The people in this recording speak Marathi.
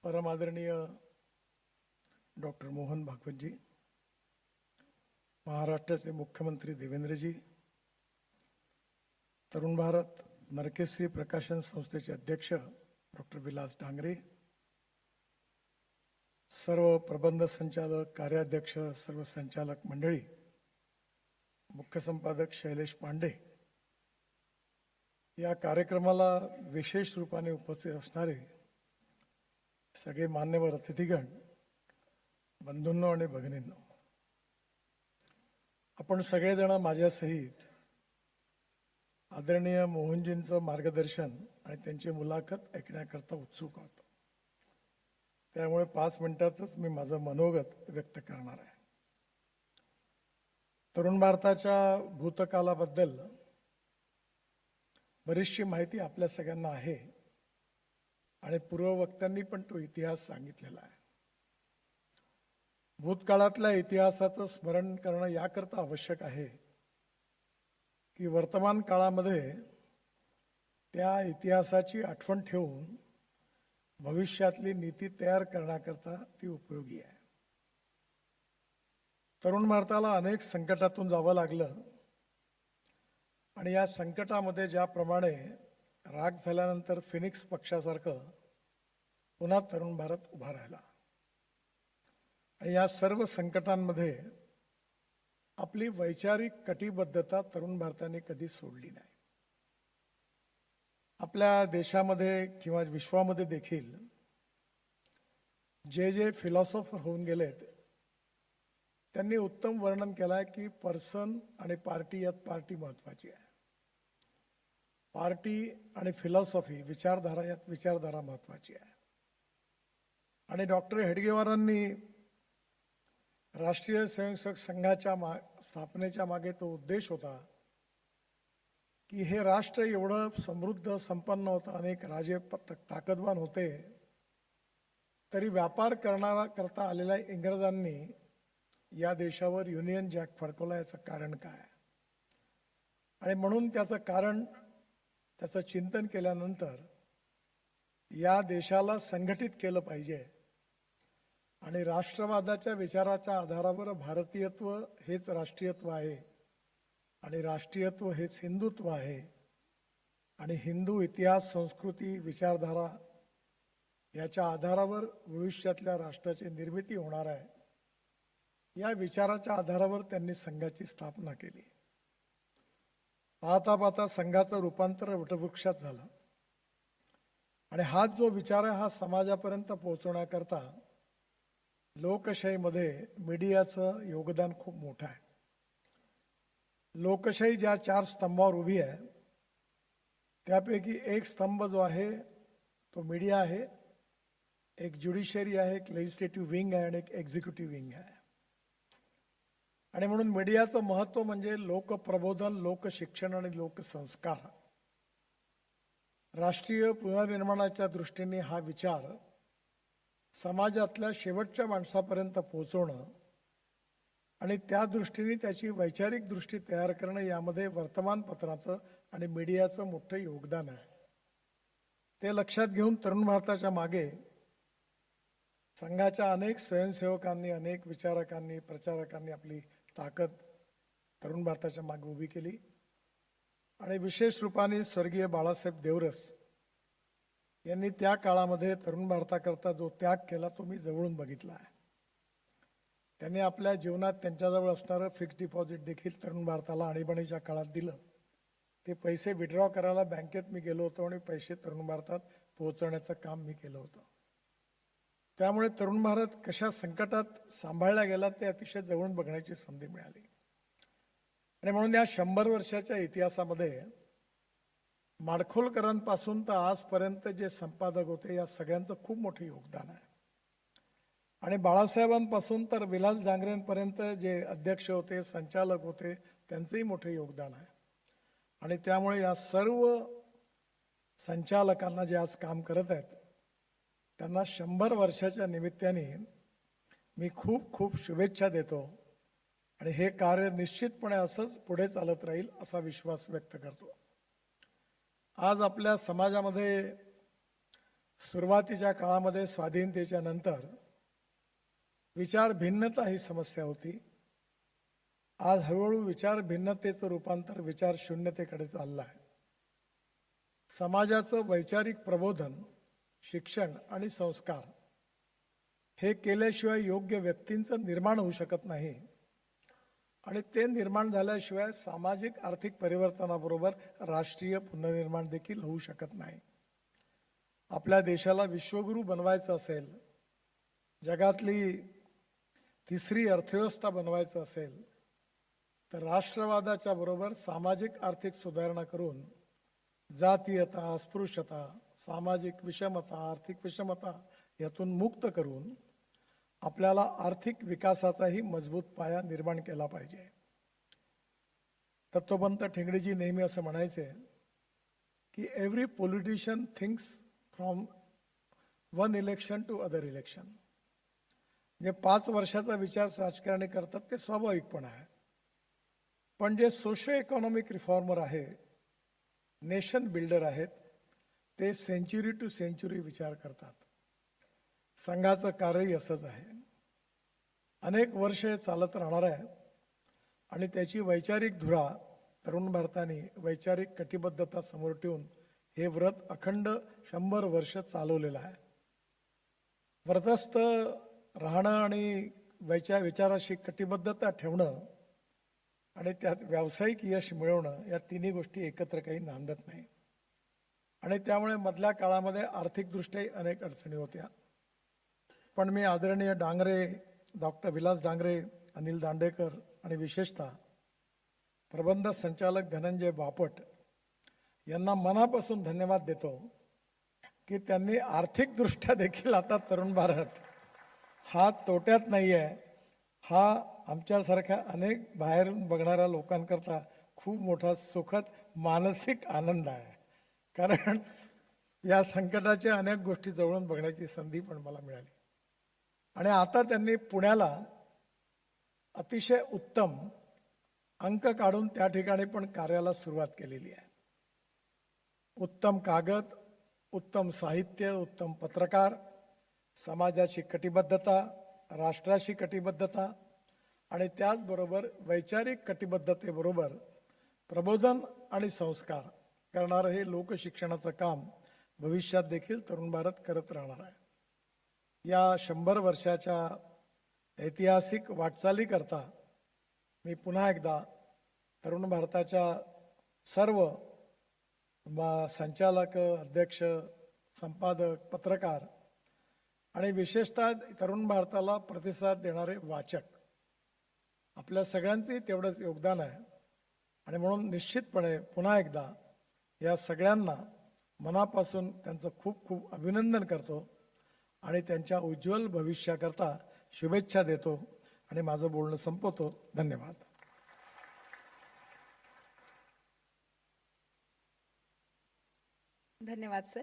परमादरणीय डॉक्टर मोहन भागवतजी, महाराष्ट्राचे मुख्यमंत्री देवेंद्रजी, तरुण भारत नरकेश्री प्रकाशन संस्थेचे अध्यक्ष डॉक्टर विलास डांगरे, सर्व प्रबंध संचालक, कार्याध्यक्ष, सर्व संचालक मंडळी, मुख्य संपादक शैलेश पांडे, या कार्यक्रमाला विशेष रूपाने उपस्थित असणारे सगळे मान्यवर अतिथीगण, बंधूंनो आणि भगिनींनो, आपण सगळेजण माझ्यासहित आदरणीय मोहनजींचं मार्गदर्शन आणि त्यांची मुलाखत ऐकण्याकरता उत्सुक आहोत. त्यामुळे 5 मिनिटातच मी माझं मनोगत व्यक्त करणार आहे. तरुण भारताच्या भूतकालाबद्दल बरीचशी माहिती आपल्या सगळ्यांना आहे आणि पूर्ववक्त्यांनी पण तो इतिहास सांगितलेला आहे. भूतकाळातल्या इतिहासाचं स्मरण करणं याकरता आवश्यक आहे की वर्तमान काळामध्ये त्या इतिहासाची आठवण ठेवून भविष्यातली नीती तयार करण्याकरता ती उपयोगी आहे. तरुण भारताला अनेक संकटातून जावं लागलं आणि या संकटामध्ये ज्याप्रमाणे राग झाल्यानंतर फिनिक्स पक्षासारखं पुन्हा तरुण भारत उभा राहिला आणि या सर्व संकटांमध्ये आपली वैचारिक कटिबद्धता तरुण भारताने कधी सोडली नाही. आपल्या देशामध्ये किंवा विश्वामध्ये देखील जे फिलॉसॉफर होऊन गेलेत त्यांनी उत्तम वर्णन केलं आहे की पर्सन आणि पार्टी यात पार्टी महत्वाची आहे. पार्टी आणि फिलॉसॉफी, विचारधारा यात विचारधारा महत्वाची आहे. आणि डॉक्टर हेडगेवारांनी राष्ट्रीय स्वयंसेवक संघाच्या स्थापनेच्या मागे तो उद्देश होता की हे राष्ट्र एवढं समृद्ध संपन्न होतं, अनेक राजे ताकदवान होते, तरी व्यापार करता आलेल्या इंग्रजांनी या देशावर युनियन जॅक फडकवला. याचं कारण काय? आणि म्हणून त्याचं चिंतन केल्यानंतर या देशाला संघटित केलं पाहिजे आणि राष्ट्रवादाच्या विचाराच्या आधारावर भारतीयत्व हेच राष्ट्रीयत्व आहे आणि राष्ट्रीयत्व हेच हिंदुत्व आहे आणि हिंदू इतिहास, संस्कृती, विचारधारा याच्या आधारावर भविष्यातल्या राष्ट्राची निर्मिती होणार आहे. या विचाराच्या आधारावर त्यांनी संघाची स्थापना केली. पाहता पाहता संघाचं रूपांतर वटवृक्षात झालं आणि हा जो विचार आहे हा समाजापर्यंत पोहोचवण्याकरता लोकशाहीमध्ये मीडियाचं योगदान खूप मोठं आहे. लोकशाही ज्या 4 स्तंभावर उभी आहे त्यापैकी एक स्तंभ जो आहे तो मीडिया आहे, एक ज्युडिशरी आहे, एक लेजिस्लेटिव्ह विंग आहे आणि एक एक्झिक्युटिव्ह विंग आहे. आणि म्हणून मीडियाचं महत्त्व म्हणजे लोकप्रबोधन, लोकशिक्षण आणि लोकसंस्कार. राष्ट्रीय पुनर्निर्माणाच्या दृष्टीने हा विचार समाजातल्या शेवटच्या माणसापर्यंत पोहोचवणं आणि त्या दृष्टीने त्याची वैचारिक दृष्टी तयार करणं यामध्ये वर्तमानपत्राचं आणि मीडियाचं मोठं योगदान आहे. ते लक्षात घेऊन तरुण भारताच्या मागे संघाच्या अनेक स्वयंसेवकांनी, अनेक विचारकांनी, प्रचारकांनी आपली ताकद तरुण भारताच्या मागे उभी केली आणि विशेष रूपाने स्वर्गीय बाळासाहेब देवरस यांनी त्या काळामध्ये तरुण भारताकरता जो त्याग केला तो मी जवळून बघितला आहे. त्यांनी आपल्या जीवनात त्यांच्याजवळ असणारं फिक्स डिपॉझिट देखील तरुण भारताला आणीबाणीच्या काळात दिलं. ते पैसे विड्रॉ करायला बँकेत मी गेलो होतो आणि पैसे तरुण भारतात पोहोचवण्याचं काम मी केलं होतं. त्यामुळे तरुण भारत कशा संकटात सांभाळला गेला ते अतिशय जवळून बघण्याची संधी मिळाली. आणि म्हणून या 100 वर्षाच्या इतिहासामध्ये माडखोलकरांपासून तर आजपर्यंत जे संपादक होते या सगळ्यांचं खूप मोठं योगदान आहे. आणि बाळासाहेबांपासून तर विलास डांगरेंपर्यंत जे अध्यक्ष होते, संचालक होते, त्यांचंही मोठं योगदान आहे. आणि त्यामुळे या सर्व संचालकांना जे आज काम करत आहेत त्यांना 100 वर्षाच्या निमित्ताने मी खूप खूप शुभेच्छा देतो आणि हे कार्य निश्चितपणे असंच पुढे चालत राहील असा विश्वास व्यक्त करतो. आज आपल्या समाजामध्ये सुरुवातीच्या काळामध्ये स्वाधीनतेच्या नंतर विचार भिन्नता ही समस्या होती. आज हळूहळू विचार भिन्नतेचं रूपांतर विचार शून्यतेकडे चाललं आहे. समाजाचं वैचारिक प्रबोधन, शिक्षण आणि संस्कार हे केल्याशिवाय योग्य व्यक्तींचं निर्माण होऊ शकत नाही आणि ते निर्माण झाल्याशिवाय सामाजिक आर्थिक परिवर्तनाबरोबर राष्ट्रीय पुनर्निर्माण देखील होऊ शकत नाही. आपल्या देशाला विश्वगुरू बनवायचं असेल, जगातली तिसरी अर्थव्यवस्था बनवायचं असेल, तर राष्ट्रवादाच्या बरोबर सामाजिक आर्थिक सुधारणा करून जातीयता, अस्पृश्यता, सामाजिक विषमता, आर्थिक विषमता यातून मुक्त करून आपल्याला आर्थिक विकासाचाही मजबूत पाया निर्माण केला पाहिजे. तत्वबंत ठेंगडीजी नेहमी असं म्हणायचे की every politician thinks from one election to other election. म्हणजे 5 वर्षाचा विचार राजकारणी करतात ते स्वाभाविकपण आहे, पण जे सोशो इकॉनॉमिक रिफॉर्मर आहे, नेशन बिल्डर आहेत, ते सेंचुरी टू सेंचुरी विचार करतात. संघाचं कार्यही असंच आहे. अनेक वर्ष चालत राहणार आहे आणि त्याची वैचारिक धुरा तरुण भारताने वैचारिक कटिबद्धता समोर ठेवून हे व्रत अखंड 100 वर्ष चालवलेलं आहे. व्रतस्थ राहणं आणि विचाराशी कटिबद्धता ठेवणं आणि त्यात व्यावसायिक यश मिळवणं या तिन्ही गोष्टी एकत्र काही नांदत नाही आणि त्यामुळे मधल्या काळामध्ये आर्थिकदृष्ट्याही अनेक अडचणी होत्या. पण मी आदरणीय डांगरे, डॉक्टर विलास डांगरे, अनिल दांडेकर आणि विशेषतः प्रबंध संचालक धनंजय बापट यांना मनापासून धन्यवाद देतो की त्यांनी आर्थिकदृष्ट्या देखील आता तरुण भारत हा तोट्यात नाही आहे. हा आमच्यासारख्या अनेक बाहेरून बघणाऱ्या लोकांकरता खूप मोठा सुखद मानसिक आनंद आहे, कारण या संकटाच्या अनेक गोष्टी जवळून बघण्याची संधी पण मला मिळाली. आणि आता त्यांनी पुण्याला अतिशय उत्तम अंक काढून त्या ठिकाणी पण कार्याला सुरुवात केलेली आहे. उत्तम कागद, उत्तम साहित्य, उत्तम पत्रकार, समाजाची कटिबद्धता, राष्ट्राशी कटिबद्धता आणि त्याचबरोबर वैचारिक कटिबद्धतेबरोबर प्रबोधन आणि संस्कार करणारं हे लोकशिक्षणाचं काम भविष्यात देखील तरुण भारत करत राहणार आहे. या 100 वर्षाच्या ऐतिहासिक वाटचालीकरता मी पुन्हा एकदा तरुण भारताच्या सर्व संचालक, अध्यक्ष, संपादक, पत्रकार आणि विशेषतः तरुण भारताला प्रतिसाद देणारे वाचक, आपल्या सगळ्यांचंही तेवढंच योगदान आहे आणि म्हणून निश्चितपणे पुन्हा एकदा या सगळ्यांना मनापासून त्यांचं खूप खूप अभिनंदन करतो आणि त्यांच्या उज्ज्वल भविष्याकरता शुभेच्छा देतो आणि माझं बोलणं संपवतो. धन्यवाद. धन्यवाद सर.